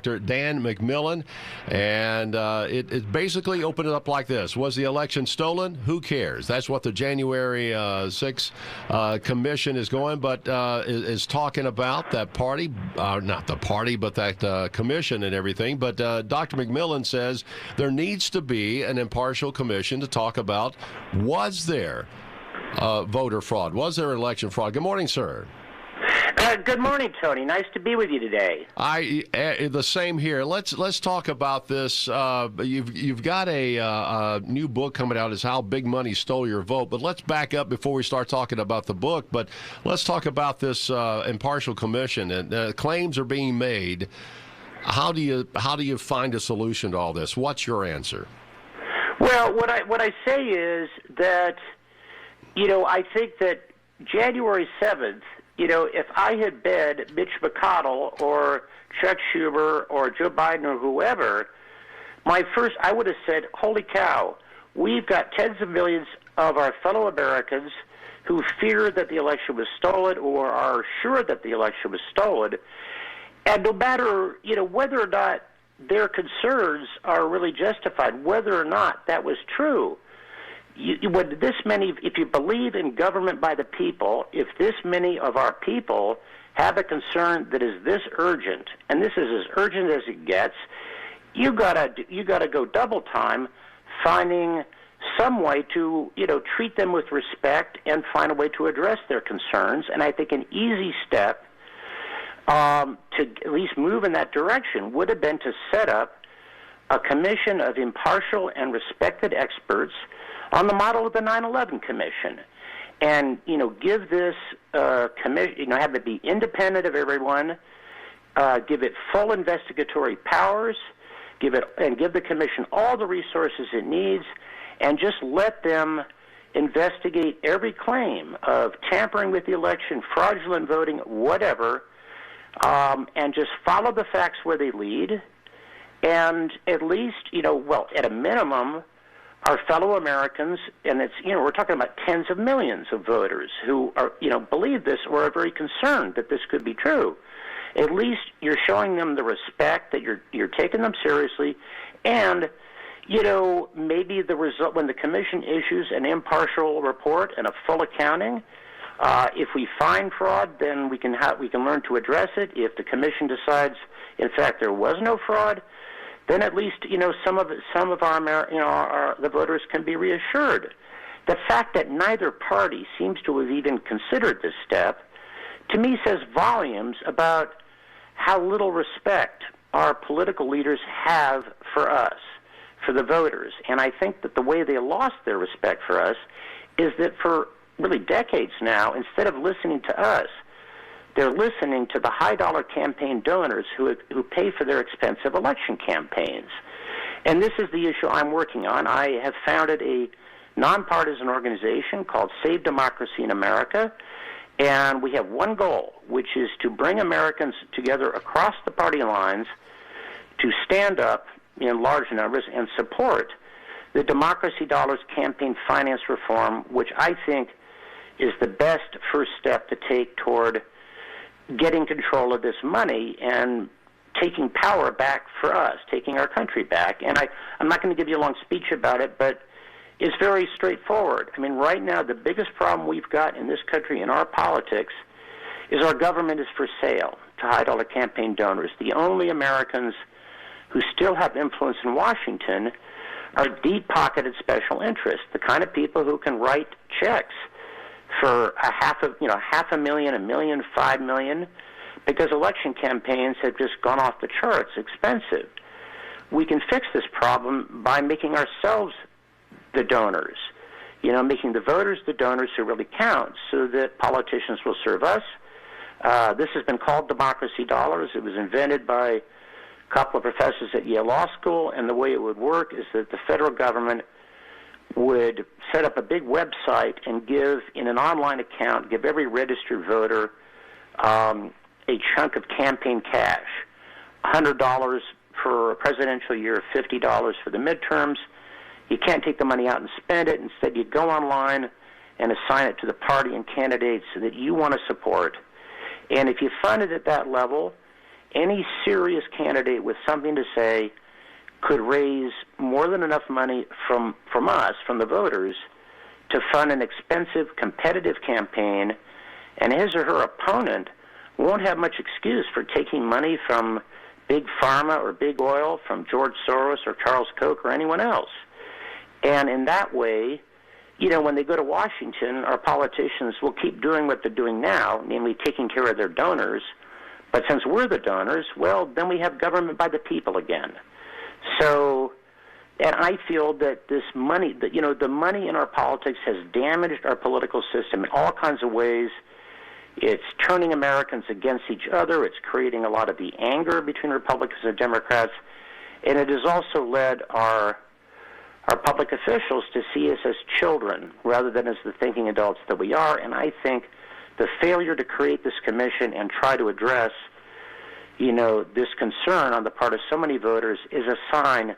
Dan McMillan, and it basically opened it up like this. Was the election stolen? Who cares? That's what the January 6th commission is going, but is talking about that party, not the party, but that commission and everything. But Dr. McMillan says there needs to be an impartial commission to talk about, was there voter fraud? Was there election fraud? Good morning, sir. Good morning, Tony. Nice to be with you today. The same here. Let's talk about this. You've got a new book coming out. Is How Big Money Stole Your Vote. But let's back up before we start talking about the book. But let's talk about this impartial commission. And claims are being made. How do you find a solution to all this? What's your answer? Well, what I say is that, I think that January 7th. If I had bet Mitch McConnell or Chuck Schumer or Joe Biden or whoever, I would have said, holy cow, we've got tens of millions of our fellow Americans who fear that the election was stolen or are sure that the election was stolen. And no matter, whether or not their concerns are really justified, whether or not that was true, if you believe in government by the people, if this many of our people have a concern that is this urgent, and this is as urgent as it gets, you gotta go double time finding some way to treat them with respect and find a way to address their concerns. And I think an easy step to at least move in that direction would have been to set up a commission of impartial and respected experts on the model of the 9/11 Commission, and give this commission, have it be independent of everyone, give it full investigatory powers, give the commission all the resources it needs, and just let them investigate every claim of tampering with the election, fraudulent voting, whatever, and just follow the facts where they lead, and at least at a minimum, our fellow Americans, and it's we're talking about tens of millions of voters who are believe this or are very concerned that this could be true. At least you're showing them the respect that you're taking them seriously, and maybe the result when the commission issues an impartial report and a full accounting. If we find fraud, then we can learn to address it. If the commission decides, in fact, there was no fraud, then at least some of the voters can be reassured. The fact that neither party seems to have even considered this step, to me, says volumes about how little respect our political leaders have for us, for the voters. And I think that the way they lost their respect for us is that for really decades now, instead of listening to us, they're listening to the high-dollar campaign donors who pay for their expensive election campaigns. And this is the issue I'm working on. I have founded a nonpartisan organization called Save Democracy in America, and we have one goal, which is to bring Americans together across the party lines to stand up in large numbers and support the Democracy Dollars campaign finance reform, which I think is the best first step to take toward getting control of this money and taking power back for us, taking our country back. And I'm not going to give you a long speech about it, but it's very straightforward. I mean, right now, the biggest problem we've got in this country in our politics is our government is for sale to high-dollar campaign donors. The only Americans who still have influence in Washington are deep-pocketed special interests, the kind of people who can write checks for half a million, $1 million, $5 million, because election campaigns have just gone off the charts expensive. We can fix this problem by making ourselves the donors, making the voters the donors who really count, so that politicians will serve us. This has been called Democracy Dollars. It was invented by a couple of professors at Yale Law School, and the way it would work is that the federal government would set up a big website and give, in an online account, give every registered voter a chunk of campaign cash, $100 for a presidential year, $50 for the midterms. You can't take the money out and spend it. Instead, you go online and assign it to the party and candidates that you want to support. And if you fund it at that level, any serious candidate with something to say could raise more than enough money from us, from the voters, to fund an expensive, competitive campaign, and his or her opponent won't have much excuse for taking money from Big Pharma or Big Oil, from George Soros or Charles Koch or anyone else. And in that way, you know, when they go to Washington, our politicians will keep doing what they're doing now, namely taking care of their donors. But since we're the donors, well, then we have government by the people again. So, and I feel that this money, that, you know, the money in our politics has damaged our political system in all kinds of ways. It's turning Americans against each other. It's creating a lot of the anger between Republicans and Democrats. And it has also led our public officials to see us as children rather than as the thinking adults that we are. And I think the failure to create this commission and try to address, you know, this concern on the part of so many voters is a sign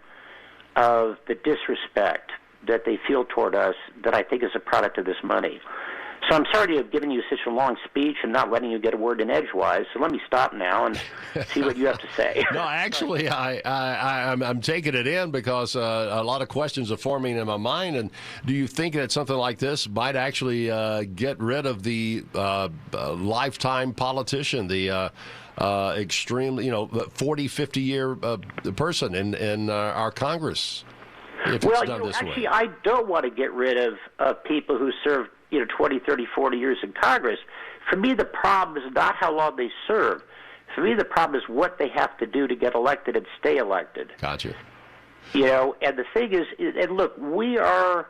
of the disrespect that they feel toward us that I think is a product of this money. So I'm sorry to have given you such a long speech and not letting you get a word in edgewise. So let me stop now and see what you have to say. No, actually, I'm taking it in because a lot of questions are forming in my mind. And do you think that something like this might actually get rid of the lifetime politician, the extremely, 40, 50-year person in our Congress? If it's done this actually, way? I don't want to get rid of people who serve 20, 30, 40 years in Congress. For me, the problem is not how long they serve. For me, the problem is what they have to do to get elected and stay elected. Gotcha. And the thing is, and look, we got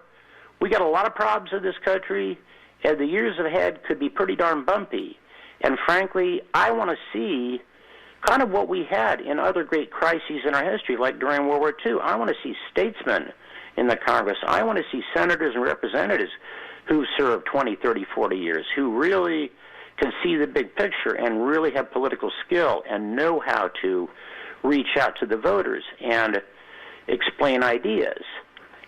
a lot of problems in this country, and the years ahead could be pretty darn bumpy. And frankly, I want to see kind of what we had in other great crises in our history, like during World War II. I want to see statesmen in the Congress. I want to see senators and representatives who served 20, 30, 40 years, who really can see the big picture and really have political skill and know how to reach out to the voters and explain ideas.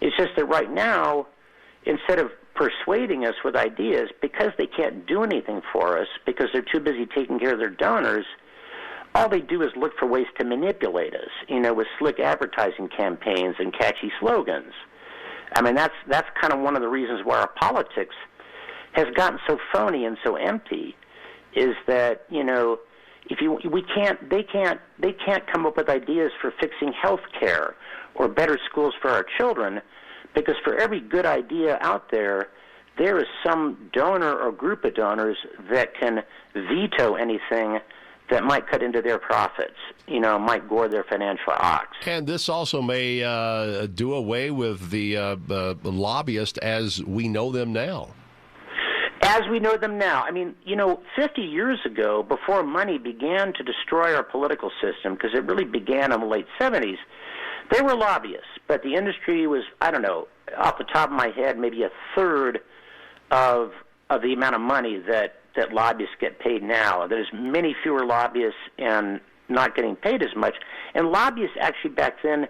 It's just that right now, instead of persuading us with ideas, because they can't do anything for us, because they're too busy taking care of their donors, all they do is look for ways to manipulate us, with slick advertising campaigns and catchy slogans. I mean, that's kind of one of the reasons why our politics has gotten so phony and so empty, is that, they can't come up with ideas for fixing health care or better schools for our children, because for every good idea out there, there is some donor or group of donors that can veto anything that might cut into their profits, might gore their financial ox. And this also may do away with the lobbyists as we know them now. As we know them now. I mean, 50 years ago, before money began to destroy our political system, because it really began in the late 70s, they were lobbyists. But the industry was, I don't know, off the top of my head, maybe a third of the amount of money that lobbyists get paid now. There's many fewer lobbyists and not getting paid as much. And lobbyists actually back then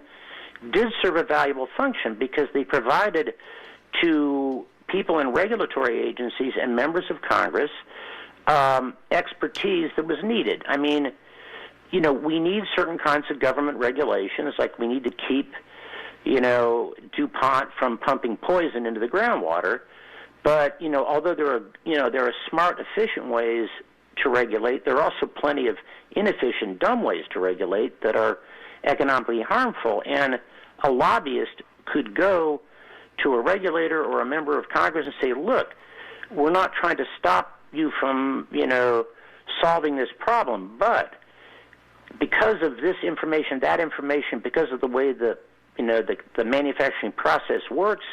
did serve a valuable function, because they provided to people in regulatory agencies and members of Congress expertise that was needed. I mean, we need certain kinds of government regulations, like we need to keep, DuPont from pumping poison into the groundwater. But, although there are smart, efficient ways to regulate, there are also plenty of inefficient, dumb ways to regulate that are economically harmful. And a lobbyist could go to a regulator or a member of Congress and say, look, we're not trying to stop you from, solving this problem, but because of this information, that information, because of the way the manufacturing process works,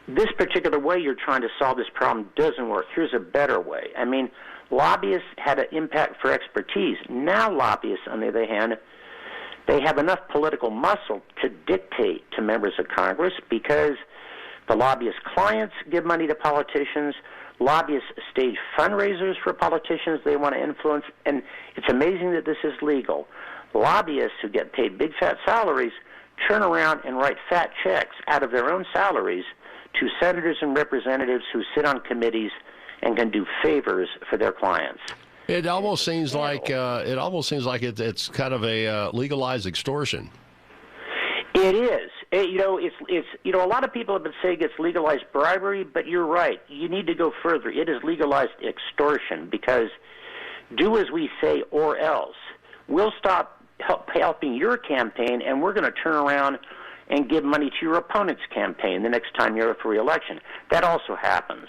this particular way you're trying to solve this problem doesn't work. Here's a better way. I mean, lobbyists had an impact for expertise. Now lobbyists, on the other hand, they have enough political muscle to dictate to members of Congress, because the lobbyist clients give money to politicians. Lobbyists stage fundraisers for politicians they want to influence. And it's amazing that this is legal. Lobbyists who get paid big fat salaries turn around and write fat checks out of their own salaries to senators and representatives who sit on committees and can do favors for their clients. It almost seems like it's kind of a legalized extortion. It is. It's a lot of people have been saying it's legalized bribery, but you're right. You need to go further. It is legalized extortion because do as we say or else. We'll stop helping your campaign, and we're going to turn around and give money to your opponent's campaign the next time you're up for re-election. That also happens.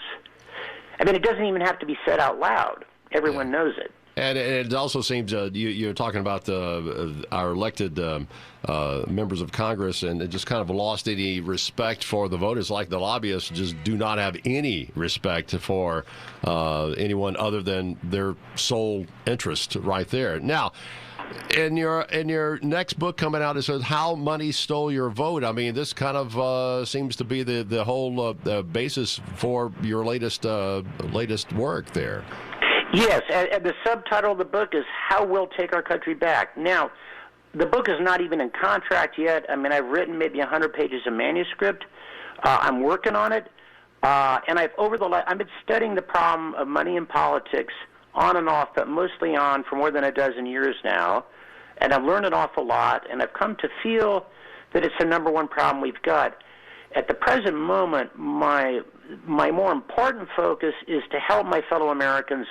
I mean, it doesn't even have to be said out loud. Everyone knows it. And it also seems you're talking about our elected members of Congress, and it just kind of lost any respect for the voters. Like the lobbyists just do not have any respect for anyone other than their sole interest right there. Now, in your next book coming out, it says How Money Stole Your Vote. I mean, this kind of seems to be the whole basis for your latest work there. Yes, and the subtitle of the book is How We'll Take Our Country Back. Now, the book is not even in contract yet. I mean, I've written maybe 100 pages of manuscript. I'm working on it, and I've been studying the problem of money in politics on and off, but mostly on for more than a dozen years now, and I've learned an awful lot, and I've come to feel that it's the number one problem we've got. At the present moment, my more important focus is to help my fellow Americans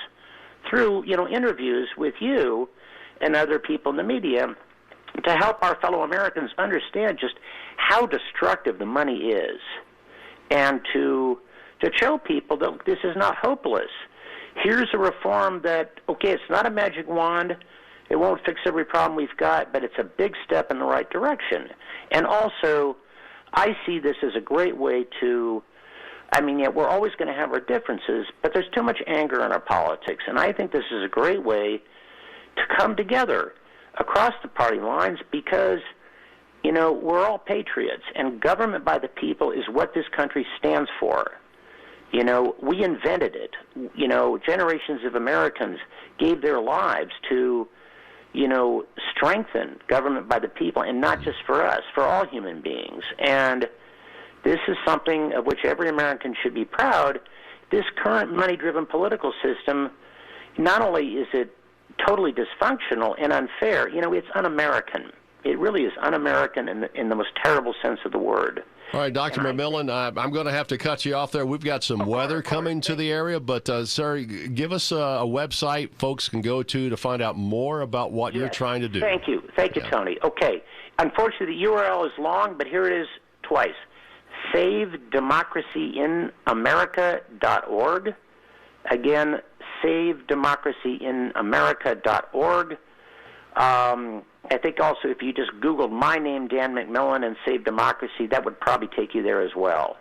through interviews with you and other people in the media to help our fellow Americans understand just how destructive the money is, and to show people that this is not hopeless. Here's a reform that, okay, it's not a magic wand, it won't fix every problem we've got, but it's a big step in the right direction. And also, I see this as a great way to, we're always going to have our differences, but there's too much anger in our politics, and I think this is a great way to come together across the party lines because, we're all patriots, and government by the people is what this country stands for. We invented it. Generations of Americans gave their lives to, strengthen government by the people, and not just for us, for all human beings. And this is something of which every American should be proud. This current money-driven political system, not only is it totally dysfunctional and unfair, it's un-American. It really is un-American in the most terrible sense of the word. All right, Dr. McMillan, I'm going to have to cut you off there. We've got some weather coming to the area, but, sir, give us a website folks can go to find out more about what you're trying to do. Thank you, Tony. Okay. Unfortunately, the URL is long, but here it is twice. SaveDemocracyInAmerica.org. Again, SaveDemocracyInAmerica.org. I think also if you just Googled my name, Dan McMillan, and Save Democracy, that would probably take you there as well.